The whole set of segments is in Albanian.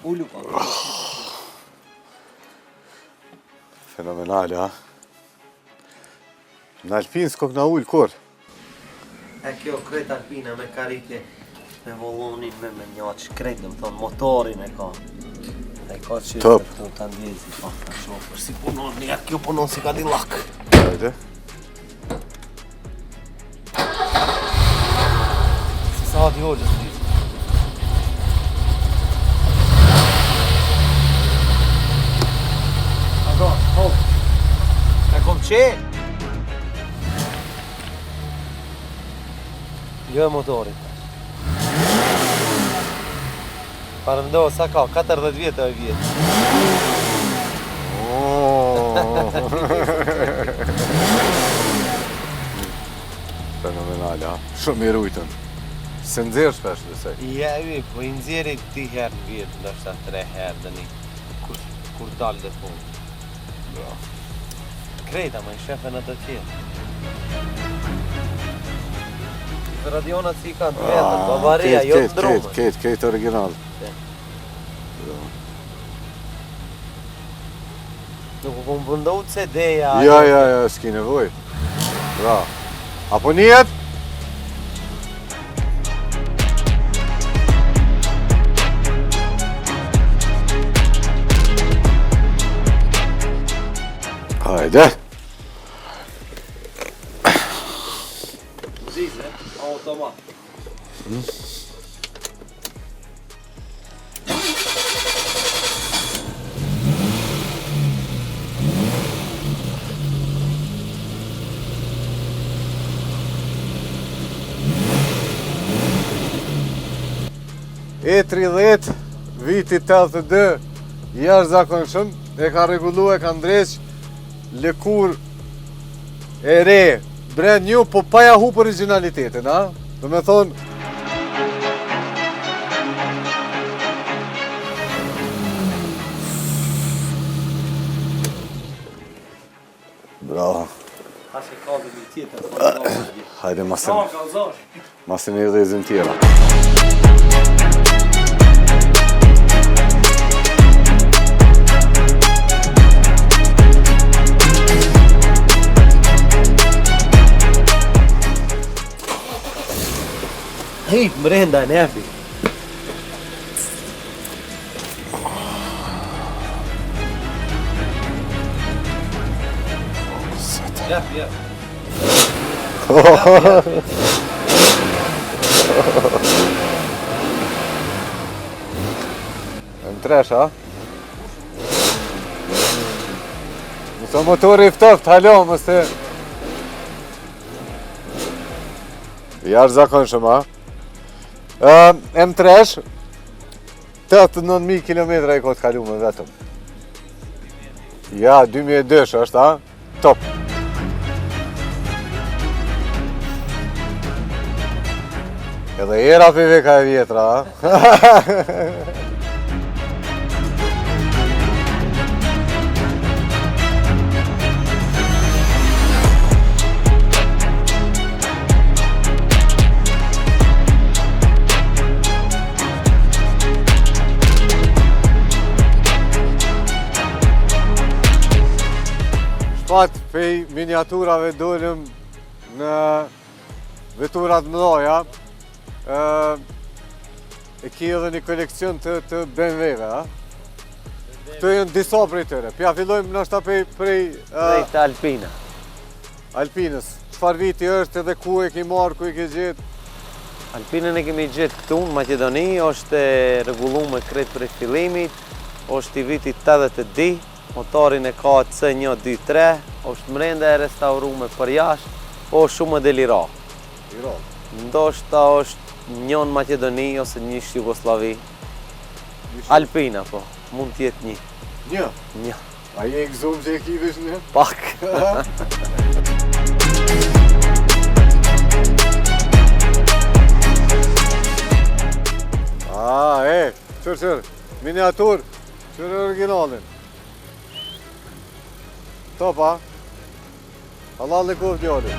Ullu pa. Fenomenale, ha? Në Alpin s'ko këna ullë kur? E kjo kret Alpina me karike, me vollumin, me njaç, kret dhe më thonë, motorin e ka. E ka që të të ndjezi, pa, ka shofër, si punon, nja kjo punon si Cadillac. Hajde. Si sa hati hoqës të e kom qe? Jo e motorit. Parëndohë sa ka, 40 vjetë e vjetë. Fenomenale, ha? Shumë i rujtën. Se nëzirë shpesh dësej? Ja, po i nëzirë 2 herë në vjetë, ndështë 3 herë dhe një, kur dalë dhe punë. Krejta, ma i shefe në të tjetë. Radionat si kanë të vetën, babaria, jo të ndrume. Kejt original. Nuk u kom pëndohu të CD-ja. Ja, s'ki nevoj. Bra. Apo njet? Hajde. Zize, automat. E30, viti 82, jashtëzakonshëm, e ka rregullu, e ka ndreq lëkur e re, brand new, po pa ja hup originalitetin, ha? Do me thonë, bravo. Hashe ka dhe një tjetër, Hajde, masin e dhezin tjera. Hejt mrenda në efi. Jep. Në tresh, ha? Nëse motori i ftoft, halo, mëste... Jashtëzakonshëm, ha? M3, 89.000 km i ka të kalume vetëm. Ja, 2002 është, ha? Top. Edhe era për veka e vjetra, ha? Shpat pej miniaturave dolim në veturat mëdhaja. E ki edhe një kolekcion të BMW-ve, ha? Këto janë disa prej tëre. Pja fillojmë nështë prej të Alpina. Alpinës. Çfarë viti është edhe ku e ki marrë, ku e ki gjetë? Alpinën e kemi gjetë këtu në Maqedoni, është rregulluar krejt prej fillimit, është i vitit 80D, motorin e ka C123, është mrenda e restauruar për jashtë, është shumë model i ra. Ndoshta është një në Maqedoni ose një në Jugosllavi. Alpina, po, mund t'jetë një. Një? Një. A je i gëzum që e ki vesh një? Pak. Qërë, miniatur, qërë originalin. Topa, halal në kofë djali.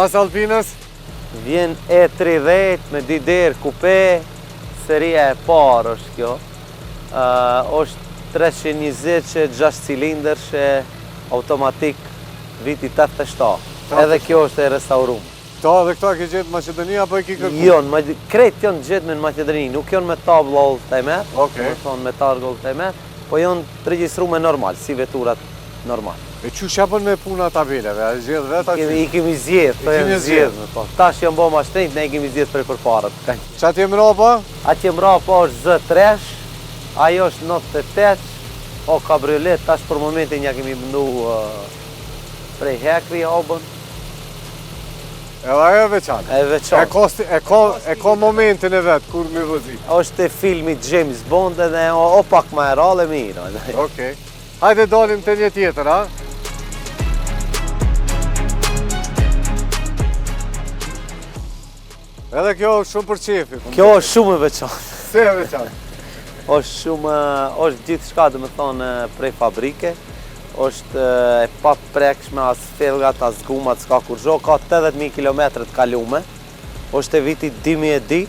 Pas Alpinës? Vjen E30 me 2 derë kupe, seria e parë është kjo. Është 320 që 6 cilindër që automatik viti 87. Edhe kjo është e restaurum. Këta dhe këta ke gjetë në Maqedoni apo e ki kërku? Jo, kretë janë gjetë me në Maqedoni, nuk janë me tabla oldtimer, Okej. me targë oldtimer, po janë të regjistrume normal, si veturat normal. E që shapën me puna tabeleve, a zgjedh vetë aty? I kemi zjedh, I kemi zgjedh. Tash janë bo ma shtrenjt, ne i kemi zjedh për përparët. Qatë jem rapa? Atje mrapa është Z3, ajo është 98, o kabriolet, tash për momentin ja kemi bëndu prej hekri obën. Edhe ajo e veçanë? E veçanë. E ka momentin e vetë, kur mi vëzi? Është e filmit James Bond edhe o pak ma e rale mirë. Okej. Hajde dalim të një tjetër, ha? Edhe kjo është shumë për qefi. Kjo është shumë e veçanë. Se e veçanë? është gjithë shka dhe me thonë prej fabrike, është e pa prekshme, as felgat, as gumat, s'ka kur zho, ka 80.000 km të kalume, është e vitit 2010,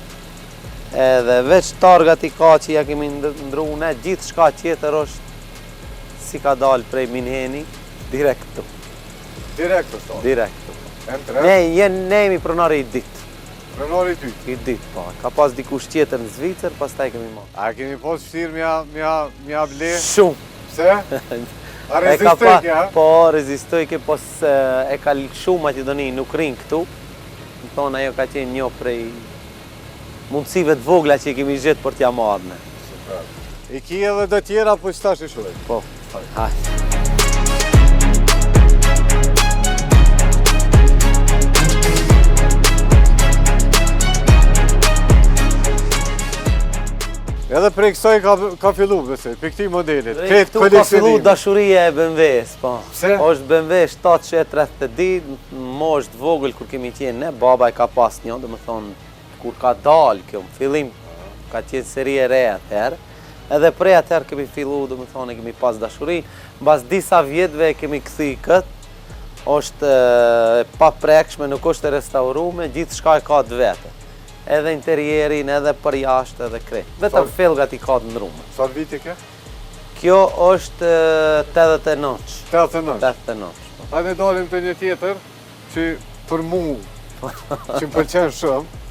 edhe veç targat i ka që ja kemi ndru ne, gjithë shka tjetër është si ka dalë prej Minheni, direkt tu. Direkt është to? Direkt tu. M3? Ne jemi pronari i ditë. Pronari ty? I ditë, po. Ka pas dikush tjetër në Zvicër, pas taj kemi marrë. A kemi pas fështirë mja ble? Shumë. Pse? A rezistoj kja? Po, rezistoj ke, po e ka shumë Maqedoni, nuk rinë këtu. Më thonë, ajo ka qenë një prej mundësive të vogla që i kemi gjetë për t'ja marrë ne. I ki edhe dhe tjera, po qëta shishoj? Po, hajtë. Edhe prej kësaj ka fillu, besoj, për këti modelit. Këtu ka fillu dashuria e BMW-s, po. Pse? është BMW 730, mosh të vogël kur kemi qenë ne, baba e ka pas një, dhe më thonë, kur ka dalë kjo, në fillim, ka qenë seri e re atëherë, edhe prej atëherë kemi fillu, dhe më thonë, kemi pas dashuri, mbas disa vjetëve kemi këthy këtë, është pa prekshme, nuk është e restaurume, gjithë shka e ka të vete. Edhe interierin, edhe për jashtë, edhe krejt. Vetëm felgat i ka të ndrume. Sa viti ke? Kjo është 89. 89? 89. Hajde dalim të një tjetër, që për mu, që më pëlqen shumë,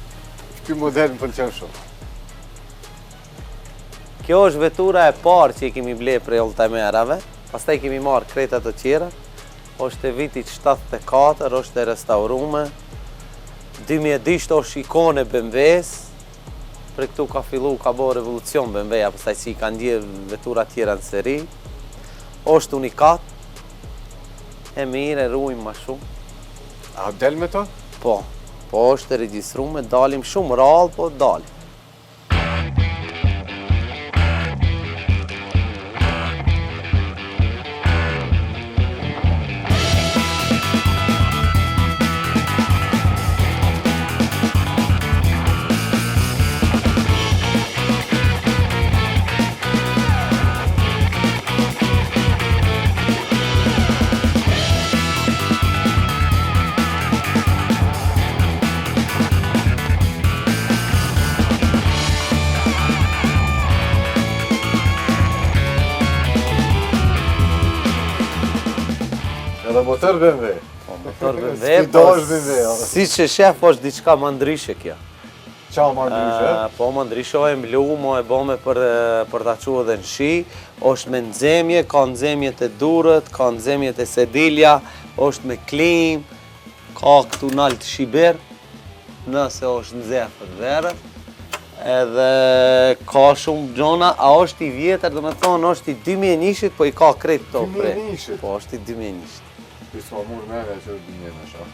që model më pëlqen shumë. Kjo është vetura e parë që i kemi ble prej oldtimerave, pastaj kemi marrë kretat të tjera, është e vitit 74, është e restaurume, 2010 është ikone BMW-s, për këtu ka fillu, ka bo revolucion BMW-ja, pastaj si i ka ndjerë vetura tjera në seri, është unikat, e mire, ruajmë ma shumë. A del me to? Po është e regjistrume, dalim shumë rallë, po dalim. Edhe motor BMW. Po, motor BMW, S'ki do është BMW. si që shef është diçka ma ndryshe kjo. Qa ma ndryshe? Po ma ndryshe o e mlu, mo e bome për ta qua dhe në shi, është me nxemje, ka nxemjet e durët, ka nxemjet e sedilja, është me klim, ka këtu nalë të shiber, nëse është nxefët verët, edhe ka shumë gjona, a është i vjetër, dhe me thonë është i 2001-shit, po i ka krejt to prej. 2001-shit? Po, është i 2001-shit. Pisë ma murë mene që është një në shak.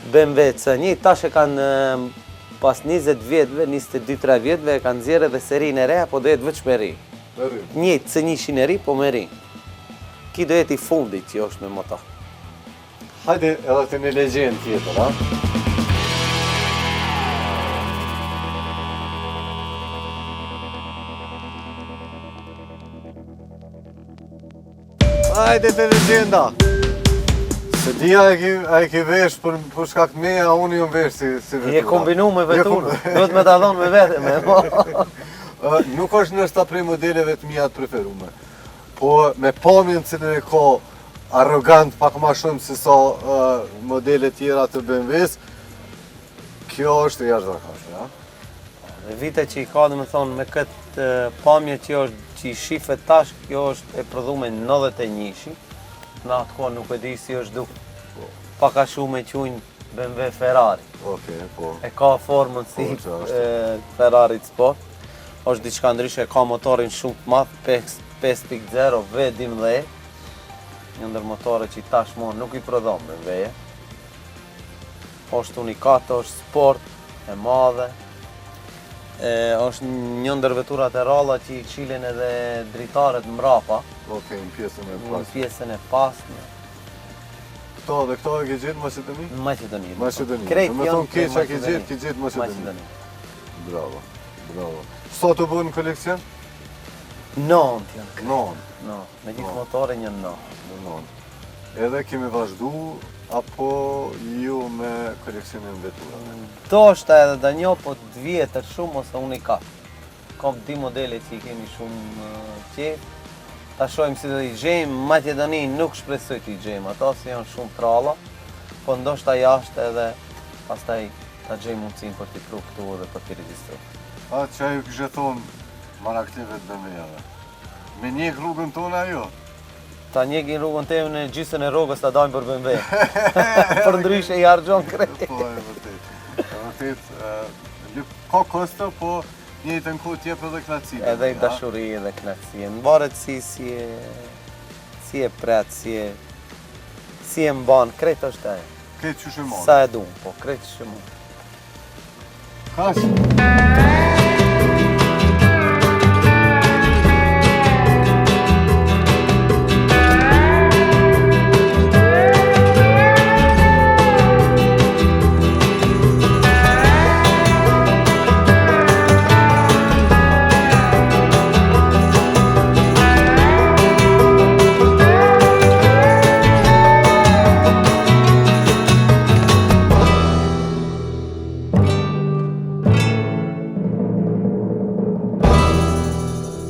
BMW C1, tash e kanë pas 20 vjetëve, 22-3 vjetëve, e kanë zjerë edhe serinë e re, po do jetë veç me ri. Me ri? Njëtë C1 e ri, po me ri. Ki do jetë i fundit që është me motor. Hajde edhe të një legjend tjetër, ha? Hajde të legjenda. Se dia a e ki vesh për shkak të meja, unë ju vesh si vetura. Je kombinu me veturën, duhet me ta dhonë me vete me. Nuk është nështë ta prej modeleve të mija të preferume, po me pamjen cilën e ka arrogant pak ma shumë se sa modele tjera të BMW-s, kjo është e jashtëzakonshme, ja? Vite që i ka, dhe me thonë, me këtë pamje që i shife tash, kjo është e prodhume në 91-shi. Në atë kohë nuk e di si është duk paka shumë e qujnë BMW Ferrari. Okej, po. E ka formën si Ferrari të sport. është diçka ndryshe, e ka motorin shumë të madh, 5.0 V12. Një ndër motore që tashmon nuk i prodhon BMW-je. Është unikat, është sport, e madhe. Është një ndër veturat e ralla që i këshilin edhe dritaret mrapa. Okej, në pjesën e Në pasme. pjesën e pasme. Këto e ke gjetë Maqedoni? Në Maqedoni. Maqedoni. Krejt Do me janë thonë keqa ke Maqedoni. gjetë Maqedoni. Maqedoni. Bravo, bravo. Sa të bënë koleksion? Nënt janë. Non. No, me gjithë motore një no. Non. Edhe kemi vazhdu, apo ju me koleksionin veturave? Do është edhe da njo, po të vjetër shumë ose unikat. Kam di modele që i kemi shumë qef. Ta shojmë si do i gjejmë, Maqedoni nuk shpresoj të i gjejmë, ato se janë shumë tralla, po ndoshta jashtë edhe pastaj ta gjejmë mundësin për t'i pru këtu edhe për t'i regjistru. A që ju kështë thonë maraktive të BMW-jave? Me njek rrugën tonë ajo? Ta njekin rrugën teme në gjysën e rrugës ta dajmë për BMW. Për ndryshe i harxhon krejt. Po, e vërtet. E vërtet, ka kosto, po njëjtën kohë t'jep edhe knatësi. Edhe i dashuri edhe knatësie. Mbaret si e pret, si e mban, krejt është ajo. Këtë që shëmonë. Sa e dum, po krejt shëmon. Kash.